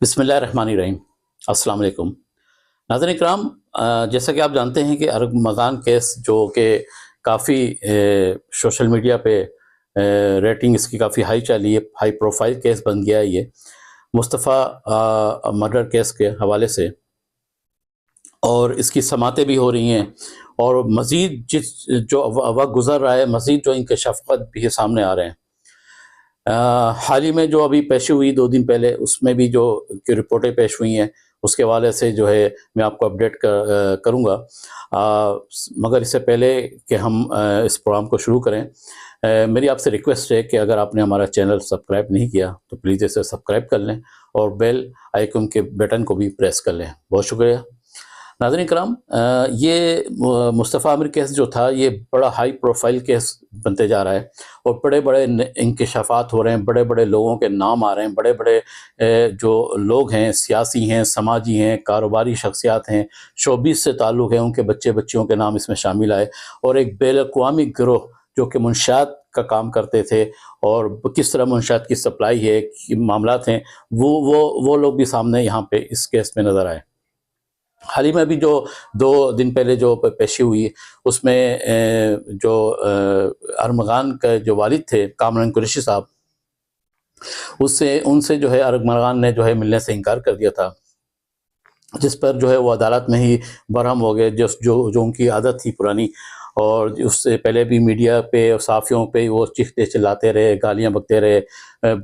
بسم اللہ الرحمن الرحیم۔ السلام علیکم ناظرین اکرام، جیسا کہ آپ جانتے ہیں کہ ارمغان کیس جو کہ کافی سوشل میڈیا پہ ریٹنگ اس کی کافی ہائی چلی ہے، ہائی پروفائل کیس بن گیا ہے یہ مصطفیٰ مرڈر کیس کے حوالے سے، اور اس کی سماعتیں بھی ہو رہی ہیں اور مزید جو وقت گزر رہا ہے مزید جو انکشافات بھی سامنے آ رہے ہیں۔ حال ہی میں جو ابھی پیش ہوئی 2 دن پہلے، اس میں بھی جو رپورٹیں پیش ہوئی ہیں اس کے حوالے سے جو ہے میں آپ کو اپڈیٹ کروں گا، مگر اس سے پہلے کہ ہم اس پروگرام کو شروع کریں، میری آپ سے ریکویسٹ ہے کہ اگر آپ نے ہمارا چینل سبسکرائب نہیں کیا تو پلیز اسے سبسکرائب کر لیں اور بیل آئیکن کے بٹن کو بھی پریس کر لیں۔ بہت شکریہ ناظرین کرام۔ یہ مصطفیٰ عامر کیس جو تھا یہ بڑا ہائی پروفائل کیس بنتے جا رہا ہے اور بڑے بڑے انکشافات ہو رہے ہیں، بڑے بڑے لوگوں کے نام آ رہے ہیں، بڑے بڑے جو لوگ ہیں، سیاسی ہیں، سماجی ہیں، کاروباری شخصیات ہیں، شوبیز سے تعلق ہے، ان کے بچے بچیوں کے نام اس میں شامل آئے، اور ایک بین الاقوامی گروہ جو کہ منشیات کا کام کرتے تھے اور کس طرح منشیات کی سپلائی ہے، معاملات ہیں، وہ لوگ بھی سامنے یہاں پہ اس کیس میں نظر آئے۔ حال ہی میں بھی جو 2 دن پہلے جو پیشی ہوئی اس میں جو ارمغان کا جو والد تھے کامران قریشی صاحب، ان سے جو ہے ارمغان نے جو ہے ملنے سے انکار کر دیا تھا، جس پر جو ہے وہ عدالت میں ہی برہم ہو گئے، جو ان کی عادت تھی پرانی، اور اس سے پہلے بھی میڈیا پہ اور صحافیوں پہ وہ چیختے چلاتے رہے، گالیاں بکتے رہے،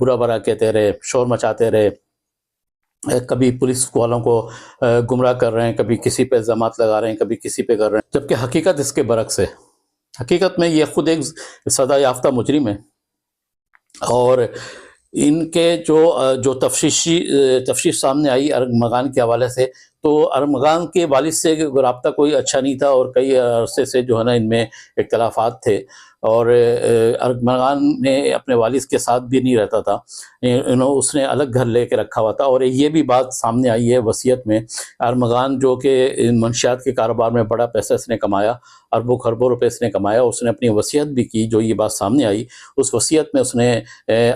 برا برا کہتے رہے، شور مچاتے رہے، کبھی پولیس والوں کو گمراہ کر رہے ہیں، کبھی کسی پہ الزامات لگا رہے ہیں، کبھی کسی پہ کر رہے ہیں، جبکہ حقیقت اس کے برعکس ہے۔ حقیقت میں یہ خود ایک سزا یافتہ مجرم ہے، اور ان کے جو تفتیش سامنے آئی ارمغان کے حوالے سے، تو ارمغان کے والد سے رابطہ کوئی اچھا نہیں تھا اور کئی عرصے سے جو ہے نا ان میں اختلافات تھے، اور ارمغان نے اپنے والد کے ساتھ بھی نہیں رہتا تھا، اس نے الگ گھر لے کے رکھا ہوا تھا، اور یہ بھی بات سامنے آئی ہے وصیت میں۔ ارمغان جو کہ منشیات کے کاروبار میں بڑا پیسہ اس نے کمایا، اربوں خربوں روپے اس نے کمایا، اس نے اپنی وصیت بھی کی، جو یہ بات سامنے آئی اس وصیت میں اس نے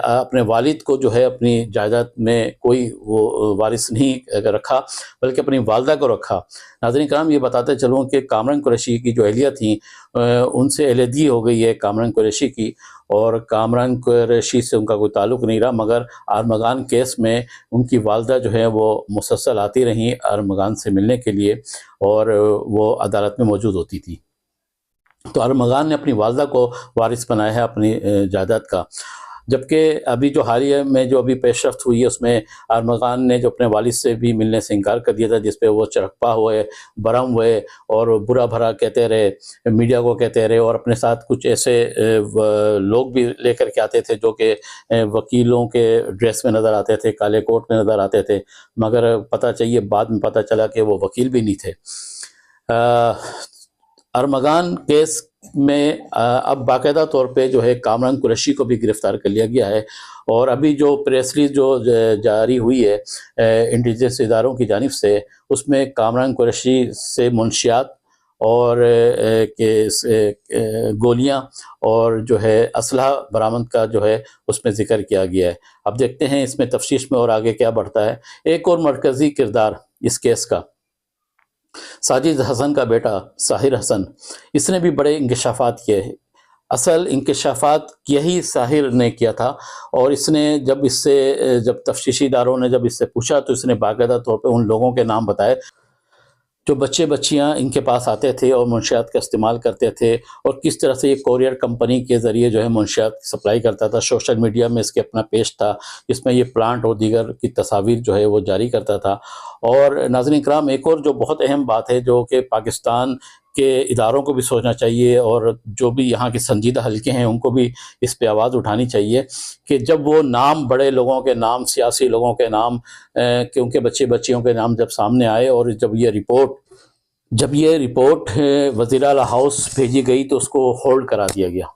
اپنے والد کو جو ہے اپنی جائیداد میں کوئی وہ وارث نہیں رکھا، بلکہ اپنی والدہ کو رکھا۔ ناظرین کرام، یہ بتاتے چلوں کہ کامران قریشی کی جو اہلیہ تھیں ان سے علیحدگی ہو گئی ہے کامران قریشی کی، اور کامران قریشی سے ان کا کوئی تعلق نہیں رہا، مگر ارمغان کیس میں ان کی والدہ جو ہے وہ مسلسل آتی رہیں ارمغان سے ملنے کے لیے، اور وہ عدالت میں موجود ہوتی تھی۔ تو ارمغان نے اپنی والدہ کو وارث بنایا ہے اپنی جائیداد کا، جبکہ ابھی جو حالیہ میں جو ابھی پیش رفت ہوئی ہے اس میں ارمغان نے جو اپنے والد سے بھی ملنے سے انکار کر دیا تھا، جس پہ وہ چرخپا ہوئے، برہم ہوئے اور برا بھرا کہتے رہے، میڈیا کو کہتے رہے، اور اپنے ساتھ کچھ ایسے لوگ بھی لے کر کے آتے تھے جو کہ وکیلوں کے ڈریس میں نظر آتے تھے، کالے کوٹ میں نظر آتے تھے، مگر بعد میں پتہ چلا کہ وہ وکیل بھی نہیں تھے۔ ارمغان کیس میں اب باقاعدہ طور پہ جو ہے کامران قریشی کو بھی گرفتار کر لیا گیا ہے، اور ابھی جو پریس ریلیز جو جاری ہوئی ہے انٹیلیجنس اداروں کی جانب سے، اس میں کامران قریشی سے منشیات اور گولیاں اور جو ہے اسلحہ برآمد کا جو ہے اس میں ذکر کیا گیا ہے۔ اب دیکھتے ہیں اس میں تفتیش میں اور آگے کیا بڑھتا ہے۔ ایک اور مرکزی کردار اس کیس کا ساجد حسن کا بیٹا ساحر حسن، اس نے بھی بڑے انکشافات کیے ہیں۔ اصل انکشافات یہی ساحر نے کیا تھا، اور اس نے جب تفتیشی اداروں نے جب اس سے پوچھا تو اس نے باقاعدہ طور پہ ان لوگوں کے نام بتائے جو بچے بچیاں ان کے پاس آتے تھے اور منشیات کا استعمال کرتے تھے، اور کس طرح سے یہ کورئر کمپنی کے ذریعے جو ہے منشیات سپلائی کرتا تھا۔ سوشل میڈیا میں اس کے اپنا پیج تھا جس میں یہ پلانٹ اور دیگر کی تصاویر جو ہے وہ جاری کرتا تھا۔ اور ناظرین کرام، ایک اور جو بہت اہم بات ہے جو کہ پاکستان کے اداروں کو بھی سوچنا چاہیے، اور جو بھی یہاں کے سنجیدہ حلقے ہیں ان کو بھی اس پہ آواز اٹھانی چاہیے، کہ جب وہ نام بڑے لوگوں کے نام، سیاسی لوگوں کے نام، کہ ان کے بچے بچیوں کے نام جب سامنے آئے، اور جب یہ رپورٹ وزیر اعلیٰ ہاؤس بھیجی گئی تو اس کو ہولڈ کرا دیا گیا،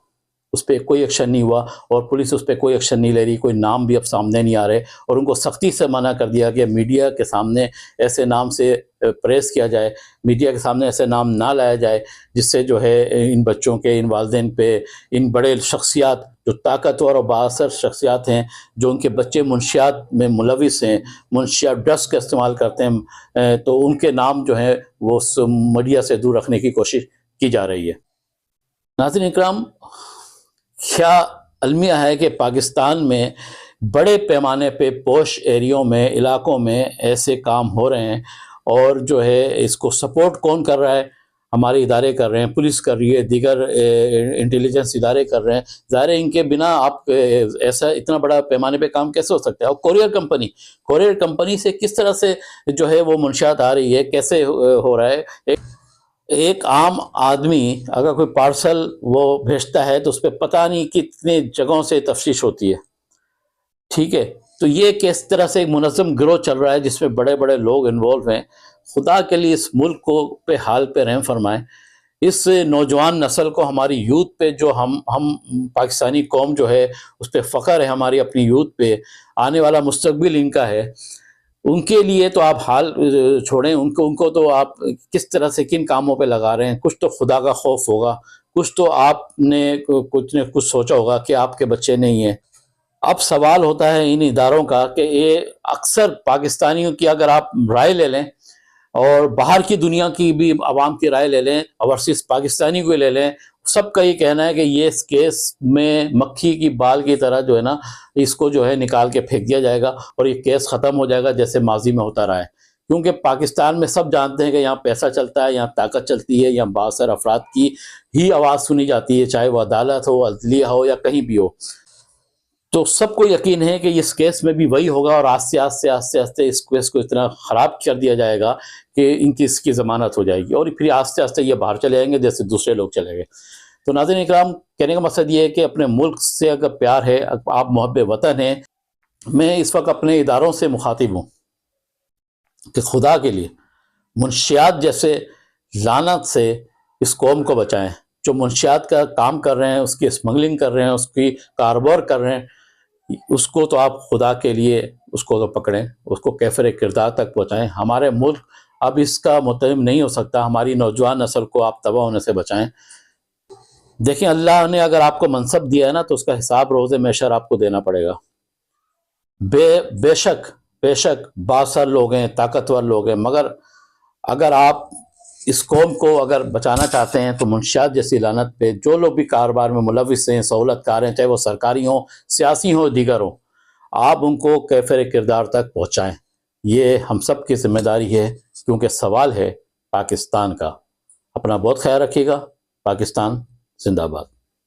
اس پہ کوئی ایکشن نہیں ہوا، اور پولیس اس پہ کوئی ایکشن نہیں لے رہی، کوئی نام بھی اب سامنے نہیں آ رہے، اور ان کو سختی سے منع کر دیا کہ میڈیا کے سامنے ایسے نام سے پریس کیا جائے، میڈیا کے سامنے ایسے نام نہ لایا جائے جس سے جو ہے ان بچوں کے، ان والدین پہ، ان بڑے شخصیات جو طاقتور اور بااثر شخصیات ہیں، جو ان کے بچے منشیات میں ملوث ہیں، منشیات ڈرگس کا استعمال کرتے ہیں، تو ان کے نام جو ہیں وہ میڈیا سے دور رکھنے کی کوشش کی جا رہی ہے۔ ناظرین اکرام، کیا المیہ ہے کہ پاکستان میں بڑے پیمانے پہ پوش ایریوں میں، علاقوں میں ایسے کام ہو رہے ہیں، اور جو ہے اس کو سپورٹ کون کر رہا ہے؟ ہمارے ادارے کر رہے ہیں، پولیس کر رہی ہے، دیگر انٹیلیجنس ادارے کر رہے ہیں۔ ظاہر ہے ان کے بنا آپ ایسا اتنا بڑا پیمانے پہ کام کیسے ہو سکتا ہے؟ اور کوریئر کمپنی سے کس طرح سے جو ہے وہ منشیات آ رہی ہے، کیسے ہو رہا ہے؟ ایک عام آدمی اگر کوئی پارسل وہ بھیجتا ہے تو اس پہ پتہ نہیں کتنے جگہوں سے تفتیش ہوتی ہے، ٹھیک ہے؟ تو یہ کس طرح سے ایک منظم گروہ چل رہا ہے جس میں بڑے بڑے لوگ انوالو ہیں۔ خدا کے لیے اس ملک کو پہ حال پہ رحم فرمائیں، اس نوجوان نسل کو، ہماری یوتھ پہ، جو ہم پاکستانی قوم جو ہے اس پہ فخر ہے، ہماری اپنی یوتھ پہ، آنے والا مستقبل ان کا ہے، ان کے لیے تو آپ حال چھوڑیں، ان کو تو آپ کس طرح سے کن کاموں پہ لگا رہے ہیں؟ کچھ تو خدا کا خوف ہوگا، کچھ تو آپ نے کچھ سوچا ہوگا کہ آپ کے بچے نہیں ہیں۔ اب سوال ہوتا ہے ان اداروں کا کہ یہ اکثر پاکستانیوں کی اگر آپ رائے لے لیں، اور باہر کی دنیا کی بھی عوام کی رائے لے لیں، اوورسیز پاکستانی کو لے لیں، سب کا یہ کہنا ہے کہ یہ اس کیس میں مکھی کی بال کی طرح جو ہے نا، اس کو جو ہے نکال کے پھینک دیا جائے گا، اور یہ کیس ختم ہو جائے گا جیسے ماضی میں ہوتا رہا ہے۔ کیونکہ پاکستان میں سب جانتے ہیں کہ یہاں پیسہ چلتا ہے، یہاں طاقت چلتی ہے، یہاں بااثر افراد کی ہی آواز سنی جاتی ہے، چاہے وہ عدالت ہو، عدلیہ ہو، یا کہیں بھی ہو۔ تو سب کو یقین ہے کہ اس کیس میں بھی وہی ہوگا، اور آہستہ آہستہ اس کیس کو اتنا خراب کر دیا جائے گا کہ اس کی ضمانت ہو جائے گی، اور پھر آہستہ آہستہ یہ باہر چلے جائیں گے جیسے دوسرے لوگ چلے گئے۔ تو ناظرین اکرام، کہنے کا مقصد یہ ہے کہ اپنے ملک سے اگر پیار ہے، آپ محب وطن ہیں، میں اس وقت اپنے اداروں سے مخاطب ہوں کہ خدا کے لیے منشیات جیسے لعنت سے اس قوم کو بچائیں۔ جو منشیات کا کام کر رہے ہیں، اس کی اسمگلنگ کر رہے ہیں، اس کی کاروبار کر رہے ہیں، اس کو تو آپ خدا کے لیے اس کو تو پکڑیں، اس کو کیفر کردار تک پہنچائیں۔ ہمارے ملک اب اس کا متہم نہیں ہو سکتا، ہماری نوجوان نسل کو آپ تباہ ہونے سے بچائیں۔ دیکھیں، اللہ نے اگر آپ کو منصب دیا ہے نا، تو اس کا حساب روز محشر آپ کو دینا پڑے گا۔ بے شک بااثر لوگ ہیں، طاقتور لوگ ہیں، مگر اگر آپ اس قوم کو اگر بچانا چاہتے ہیں تو منشیات جیسی لعنت پہ جو لوگ بھی کاروبار میں ملوث ہیں، سہولت کار ہیں، چاہے وہ سرکاری ہوں، سیاسی ہوں، دیگر ہوں، آپ ان کو کیفر کردار تک پہنچائیں۔ یہ ہم سب کی ذمہ داری ہے، کیونکہ سوال ہے پاکستان کا۔ اپنا بہت خیال رکھیے گا۔ پاکستان زندہ باد۔